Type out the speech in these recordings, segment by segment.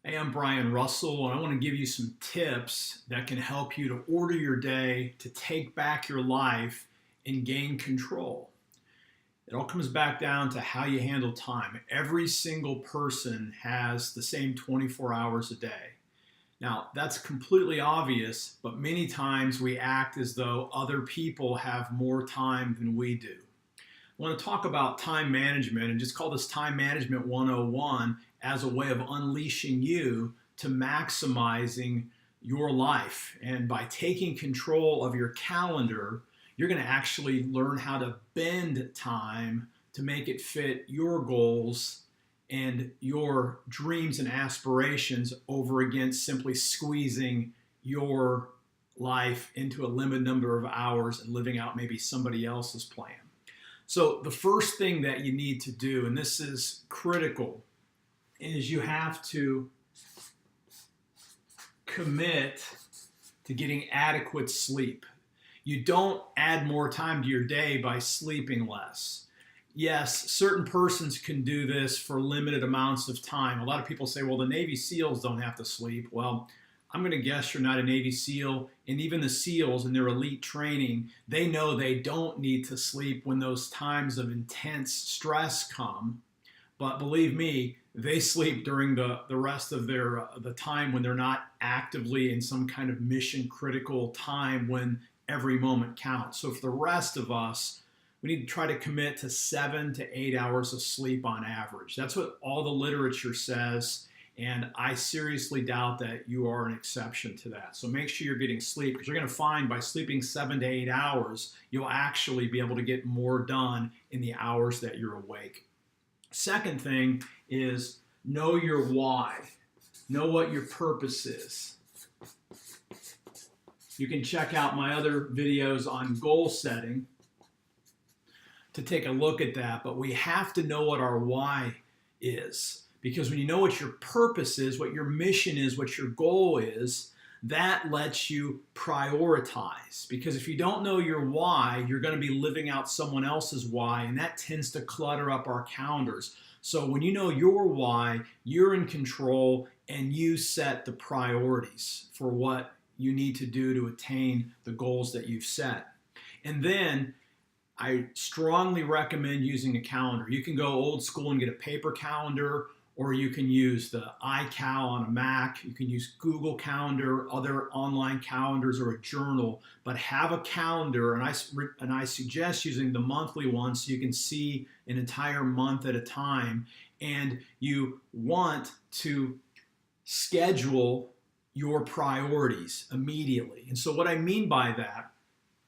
Hey, I'm Brian Russell, and I want to give you some tips that can help you to order your day, to take back your life, and gain control. It all comes back down to how you handle time. Every single person has the same 24 hours a day. Now, that's completely obvious, but many times we act as though other people have more time than we do. I want to talk about time management and just call this Time Management 101 as a way of unleashing you to maximizing your life. And by taking control of your calendar, you're going to actually learn how to bend time to make it fit your goals and your dreams and aspirations over against simply squeezing your life into a limited number of hours and living out maybe somebody else's plan. So the first thing that you need to do, and this is critical, is you have to commit to getting adequate sleep. You don't add more time to your day by sleeping less. Yes, certain persons can do this for limited amounts of time. A lot of people say, well, the Navy SEALs don't have to sleep. Well, I'm going to guess you're not a Navy SEAL, and even the SEALs in their elite training, they know they don't need to sleep when those times of intense stress come. But believe me, they sleep during the rest of the time when they're not actively in some kind of mission critical time when every moment counts. So for the rest of us, we need to try to commit to 7 to 8 hours of sleep on average. That's what all the literature says. And I seriously doubt that you are an exception to that. So make sure you're getting sleep, because you're going to find by sleeping 7 to 8 hours, you'll actually be able to get more done in the hours that you're awake. Second thing is know your why. Know what your purpose is. You can check out my other videos on goal setting to take a look at that, but we have to know what our why is. Because when you know what your purpose is, what your mission is, what your goal is, that lets you prioritize. Because if you don't know your why, you're going to be living out someone else's why, and that tends to clutter up our calendars. So when you know your why, you're in control, and you set the priorities for what you need to do to attain the goals that you've set. And then I strongly recommend using a calendar. You can go old school and get a paper calendar, or you can use the iCal on a Mac. You can use Google Calendar, other online calendars, or a journal. But have a calendar, and I suggest using the monthly one so you can see an entire month at a time. And you want to schedule your priorities immediately. And so what I mean by that,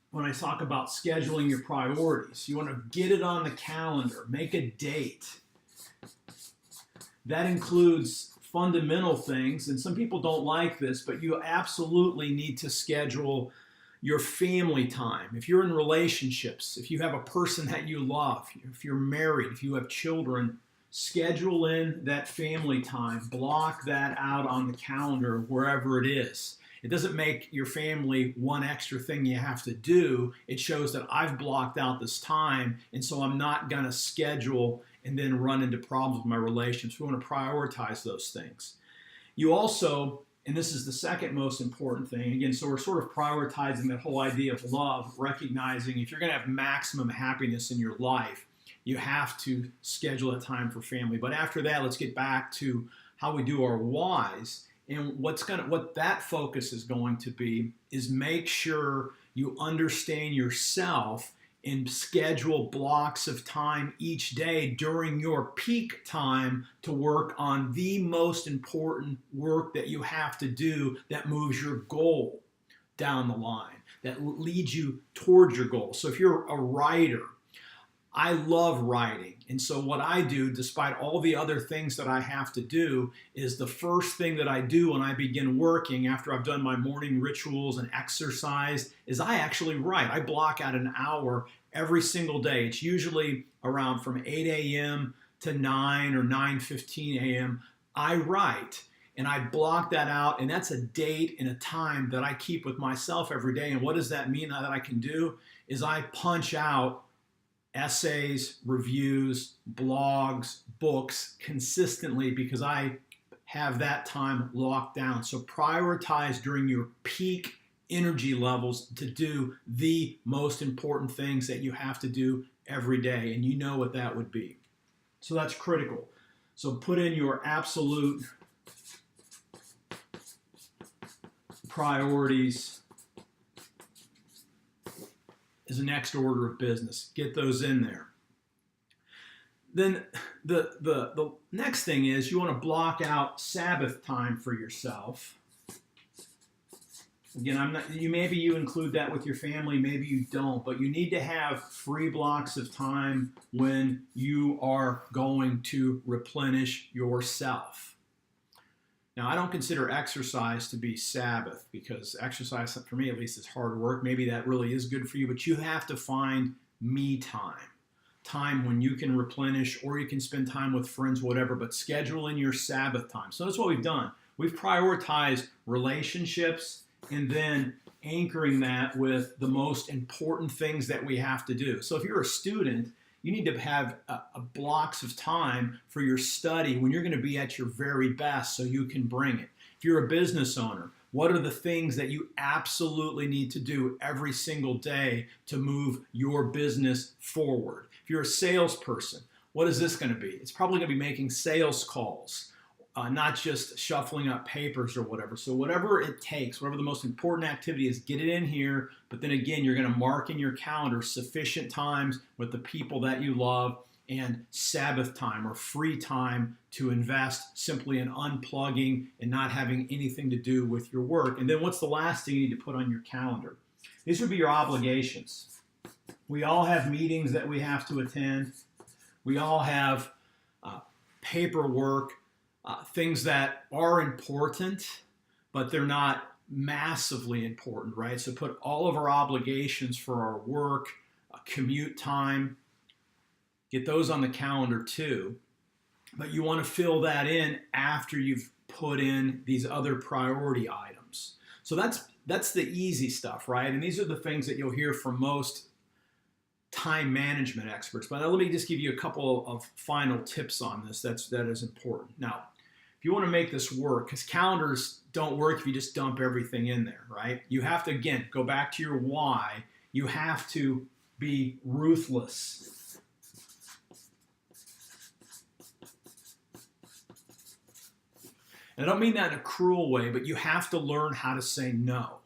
when I talk about scheduling your priorities, you want to get it on the calendar, make a date. That includes fundamental things, and some people don't like this, but you absolutely need to schedule your family time. If you're in relationships, if you have a person that you love, if you're married, if you have children, schedule in that family time. Block that out on the calendar wherever it is. It doesn't make your family one extra thing you have to do. It shows that I've blocked out this time, and so I'm not going to schedule and then run into problems with my relationships. We want to prioritize those things. You also, and this is the second most important thing, again, so we're sort of prioritizing that whole idea of love, recognizing if you're going to have maximum happiness in your life, you have to schedule a time for family. But after that, let's get back to how we do our whys. And what that focus is going to be is make sure you understand yourself and schedule blocks of time each day during your peak time to work on the most important work that you have to do that moves your goal down the line, that leads you towards your goal. So if you're a writer, I love writing. And so what I do, despite all the other things that I have to do, is the first thing that I do when I begin working after I've done my morning rituals and exercise is I actually write. I block out an hour every single day. It's usually around from 8 a.m. to 9 or 9:15 a.m. I write. And I block that out, and that's a date and a time that I keep with myself every day. And what does that mean that I can do? Is I punch out essays, reviews, blogs, books consistently because I have that time locked down. So prioritize during your peak energy levels to do the most important things that you have to do every day, and you know what that would be. So that's critical. So put in your absolute priorities as the next order of business. Get those in there. Then the next thing is you want to block out Sabbath time for yourself. Again, maybe you include that with your family, maybe you don't, but you need to have free blocks of time when you are going to replenish yourself. Now, I don't consider exercise to be Sabbath, because exercise, for me at least, is hard work. Maybe that really is good for you, but you have to find me time when you can replenish, or you can spend time with friends, whatever, but schedule in your Sabbath time. So that's what we've done. We've prioritized relationships and then anchoring that with the most important things that we have to do. So if you're a student, you need to have blocks of time for your study when you're going to be at your very best so you can bring it. If you're a business owner, what are the things that you absolutely need to do every single day to move your business forward? If you're a salesperson, what is this going to be? It's probably going to be making sales calls, not just shuffling up papers or whatever. So whatever it takes, whatever the most important activity is, get it in here. But then again, you're going to mark in your calendar sufficient times with the people that you love and Sabbath time or free time to invest simply in unplugging and not having anything to do with your work. And then what's the last thing you need to put on your calendar? These would be your obligations. We all have meetings that we have to attend. We all have paperwork, things that are important, but they're not massively important, right? So put all of our obligations for our work, commute time, get those on the calendar too. But you want to fill that in after you've put in these other priority items. So that's the easy stuff, right? And these are the things that you'll hear from most time management experts. But let me just give you a couple of final tips on this that is important. Now, if you want to make this work, because calendars don't work if you just dump everything in there, right? You have to, again, go back to your why. You have to be ruthless. And I don't mean that in a cruel way, but you have to learn how to say no.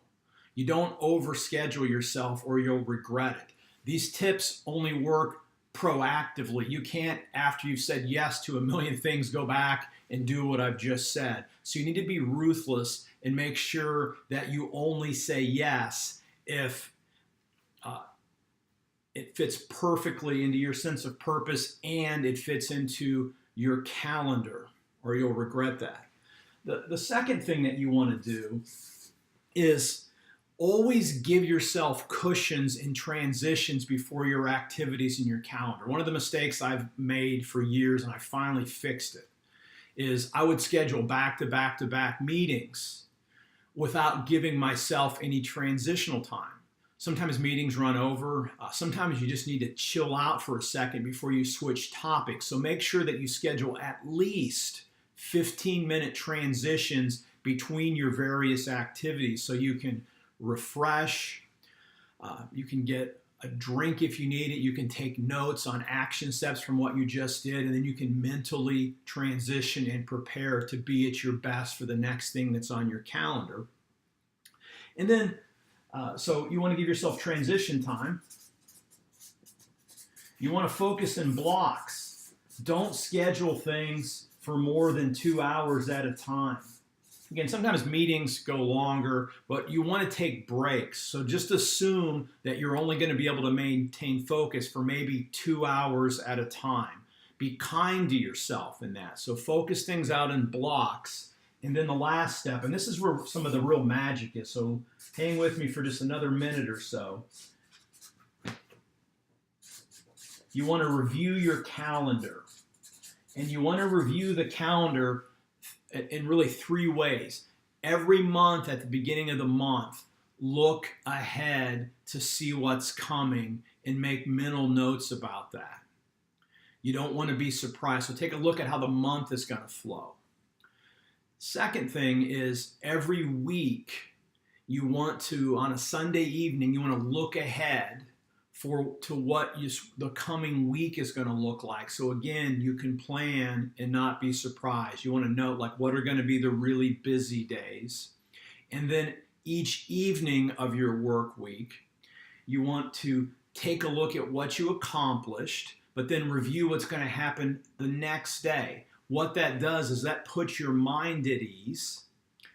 You don't overschedule yourself or you'll regret it. These tips only work proactively. You can't, after you've said yes to a million things, go back and do what I've just said. So you need to be ruthless and make sure that you only say yes if it fits perfectly into your sense of purpose and it fits into your calendar, or you'll regret that. The second thing that you want to do is always give yourself cushions and transitions before your activities in your calendar. One of the mistakes I've made for years, and I finally fixed it, is I would schedule back-to-back-to-back meetings without giving myself any transitional time. Sometimes meetings run over. Sometimes you just need to chill out for a second before you switch topics. So make sure that you schedule at least 15-minute transitions between your various activities so you can refresh, you can get a drink if you need it, you can take notes on action steps from what you just did, and then you can mentally transition and prepare to be at your best for the next thing that's on your calendar. And then, so you want to give yourself transition time. You want to focus in blocks. Don't schedule things for more than 2 hours at a time. Again, sometimes meetings go longer, but you want to take breaks. So just assume that you're only going to be able to maintain focus for maybe 2 hours at a time. Be kind to yourself in that. So focus things out in blocks. And then the last step, and this is where some of the real magic is, so hang with me for just another minute or so. You want to review your calendar. And you want to review the calendar in really 3 ways. Every month at the beginning of the month, look ahead to see what's coming and make mental notes about that. You don't want to be surprised. So take a look at how the month is going to flow. Second thing is every week you want to, on a Sunday evening, you want to look ahead to what the coming week is going to look like. So again, you can plan and not be surprised. You want to know like what are going to be the really busy days. And then each evening of your work week, you want to take a look at what you accomplished, but then review what's going to happen the next day. What that does is that puts your mind at ease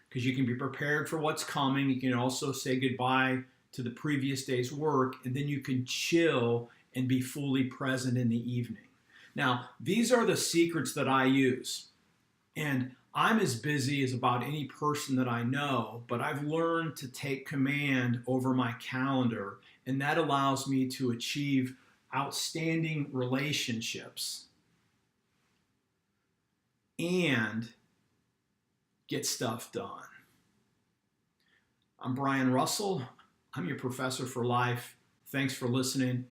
because you can be prepared for what's coming. You can also say goodbye to the previous day's work, and then you can chill and be fully present in the evening. Now, these are the secrets that I use. And I'm as busy as about any person that I know, but I've learned to take command over my calendar, and that allows me to achieve outstanding relationships and get stuff done. I'm Brian Russell. I'm your professor for life. Thanks for listening,